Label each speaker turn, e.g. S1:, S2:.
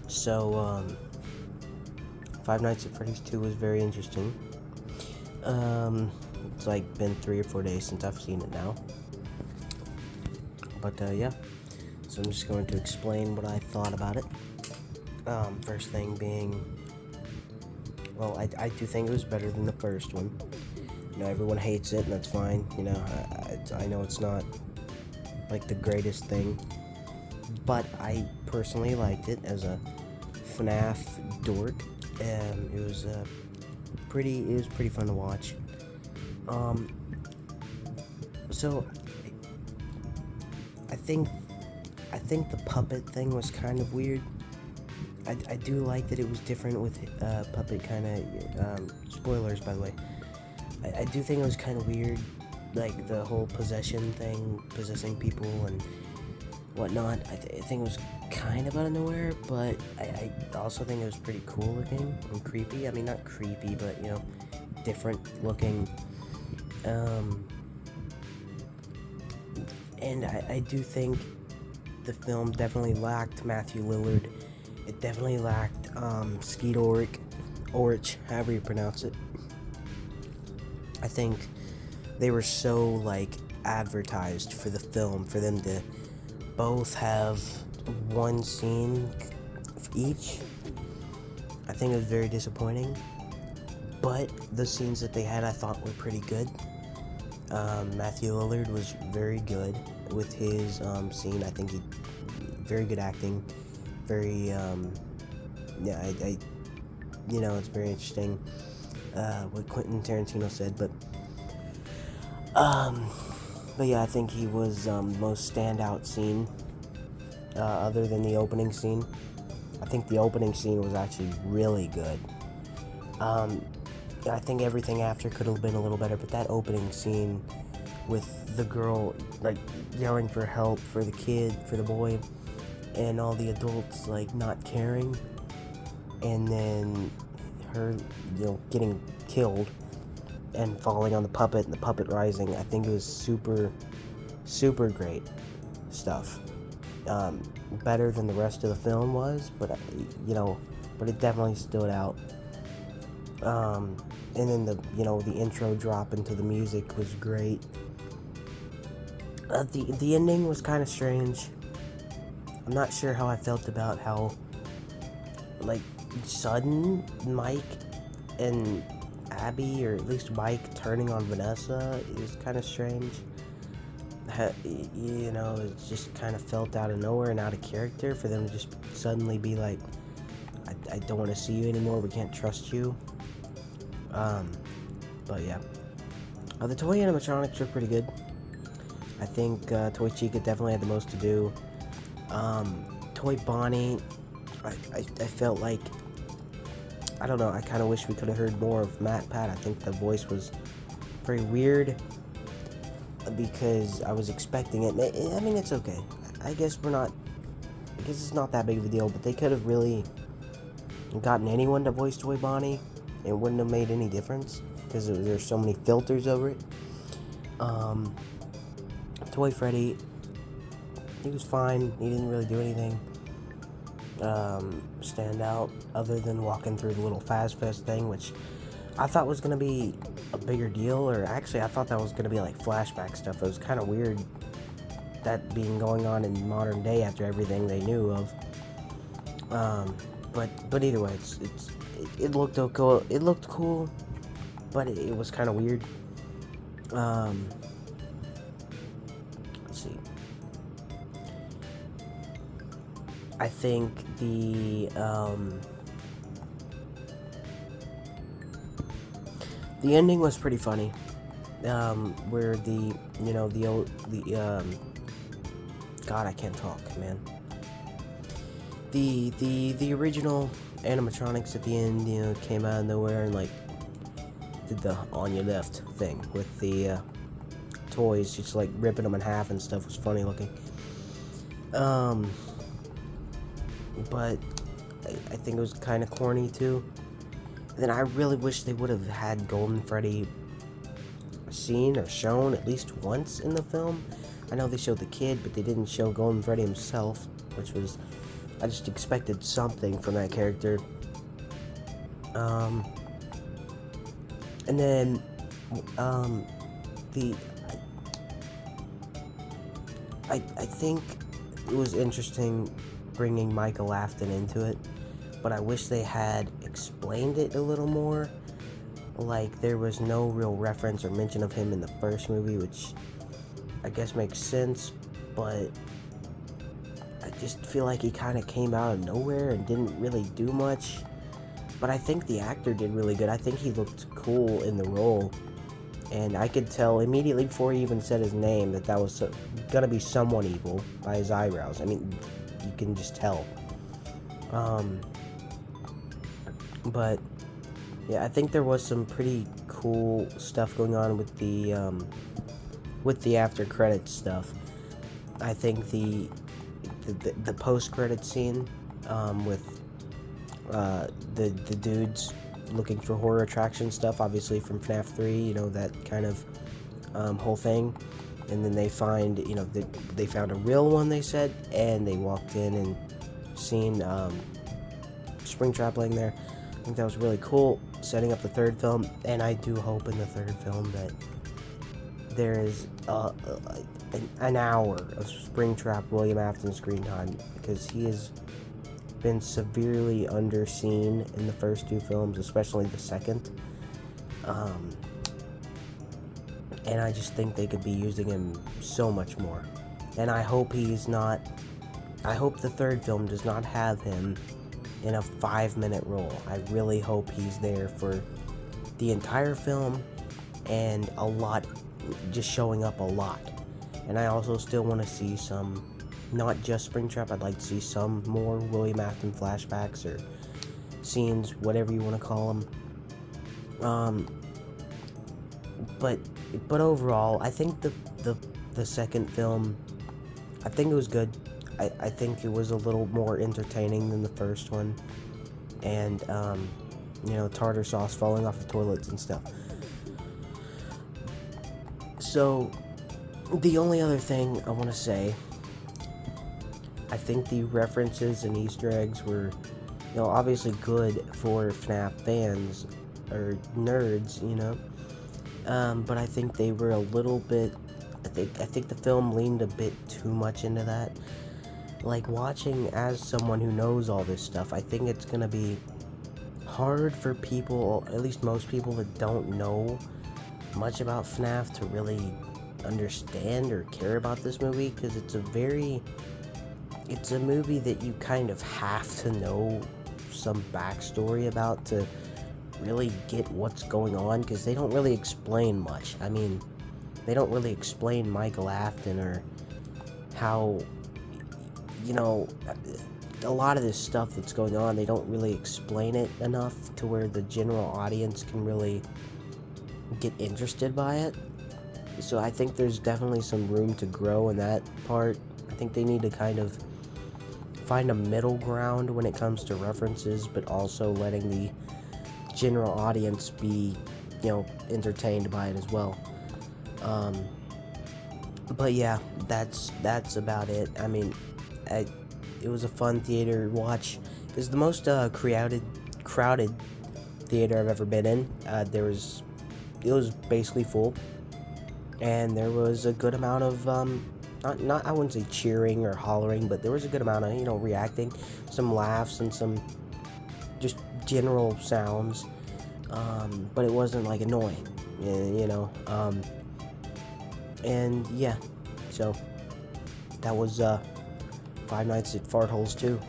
S1: So, Five Nights at Freddy's 2 was very interesting. It's like been 3 or 4 days since I've seen it now. But, yeah. So I'm just going to explain what I thought about it. First thing being, well, I do think it was better than the first one. You know, everyone hates it, and that's fine. You know, I know it's not, like, the greatest thing. But I personally liked it as a FNAF dork. It was pretty fun to watch. So I think the puppet thing was kind of weird. I do like that it was different with puppet kind of spoilers, by the way. I do think it was kind of weird, like the whole possession thing, possessing people and whatnot. I think it was kind of out of nowhere, but I also think it was pretty cool looking and creepy. I mean, not creepy, but, you know, different looking. And I do think the film definitely lacked Matthew Lillard. It definitely lacked Skeet Ulrich, however you pronounce it. I think they were so, like, advertised for the film, for them to both have one scene each. I think it was very disappointing, but the scenes that they had I thought were pretty good. Matthew Lillard was very good with his scene. I think he very good acting, very yeah, I you know, it's very interesting what Quentin Tarantino said, but yeah, I think he was most standout scene other than the opening scene. I think the opening scene was actually really good. I think everything after could have been a little better, but that opening scene with the girl, like, yelling for help for the kid, for the boy, and all the adults, like, not caring, and then her, you know, getting killed and falling on the puppet and the puppet rising, I think it was super great stuff. Better than the rest of the film was, but, you know, but it definitely stood out. And then the intro drop into the music was great. The ending was kind of strange. I'm not sure how I felt about how, like, sudden Mike and Abby, or at least Mike, turning on Vanessa is kind of strange. You know, it just kind of felt out of nowhere and out of character for them to just suddenly be like, I don't want to see you anymore, we can't trust you. But yeah. The toy animatronics were pretty good. I think Toy Chica definitely had the most to do. Toy Bonnie, I felt like, I don't know, I kind of wish we could have heard more of Matt Pat. I think the voice was very weird because I was expecting it. I mean, it's okay. I guess it's not that big of a deal, but they could have really gotten anyone to voice Toy Bonnie. It wouldn't have made any difference because there's so many filters over it. Toy Freddy, he was fine. He didn't really do anything stand out other than walking through the little Fast Fest thing, which I thought was going to be a bigger deal, or actually I thought that was going to be like flashback stuff. It was kind of weird that being going on in modern day after everything they knew of. But either way, it looked okay. It looked cool, but it was kind of weird. Let's see. I think the ending was pretty funny. Where God, I can't talk, man. The original animatronics at the end, you know, came out of nowhere and, like, did the on your left thing with the toys, just like ripping them in half and stuff. Was funny looking. But I think it was kind of corny too. And then I really wish they would have had Golden Freddy seen or shown at least once in the film. I know they showed the kid, but they didn't show Golden Freddy himself. which was, I just expected something from that character. And then, the, I think it was interesting bringing Michael Afton into it, but I wish they had explained it a little more. Like, there was no real reference or mention of him in the first movie, which I guess makes sense, but I just feel like he kind of came out of nowhere and didn't really do much. But I think the actor did really good. I think he looked cool in the role, and I could tell immediately before he even said his name that was gonna be someone evil by his eyebrows. I mean, you can just tell. But yeah, I think there was some pretty cool stuff going on with the after credits stuff. I think the post credit scene with the dudes looking for horror attraction stuff, obviously from FNAF 3, you know, that kind of whole thing. And then they find, you know, they found a real one, they said, and they walked in and seen Springtrap laying there. I think that was really cool, setting up the third film, and I do hope in the third film that there is an hour of Springtrap William Afton screen time, because he has been severely underseen in the first two films, especially the second. And I just think they could be using him so much more. And I hope I hope the third film does not have him in a 5-minute role. I really hope he's there for the entire film and a lot, just showing up a lot. And I also still want to see some, not just Springtrap, I'd like to see some more William Afton flashbacks or scenes, whatever you want to call them. But overall, I think the second film, I think it was good. I think it was a little more entertaining than the first one, and you know, tartar sauce falling off the toilets and stuff. So the only other thing I want to say, I think the references and Easter eggs were, you know, obviously good for FNAF fans or nerds, you know. But I think they were a little bit, I think the film leaned a bit too much into that. Like, watching as someone who knows all this stuff, I think it's gonna be hard for people, at least most people that don't know much about FNAF, to really understand or care about this movie, because it's a movie that you kind of have to know some backstory about to really get what's going on, because they don't really explain much. I mean, they don't really explain Michael Afton or how, you know, a lot of this stuff that's going on, they don't really explain it enough to where the general audience can really get interested by it. So I think there's definitely some room to grow in that part. I think they need to kind of find a middle ground when it comes to references, but also letting the general audience be, you know, entertained by it as well. But yeah, that's about it. I mean, it was a fun theater watch. It was the most crowded theater I've ever been in. It was basically full, and there was a good amount of not I wouldn't say cheering or hollering, but there was a good amount of, you know, reacting, some laughs and some just general sounds, but it wasn't like annoying, you know. And yeah, so that was Five Nights at Fart Holes 2.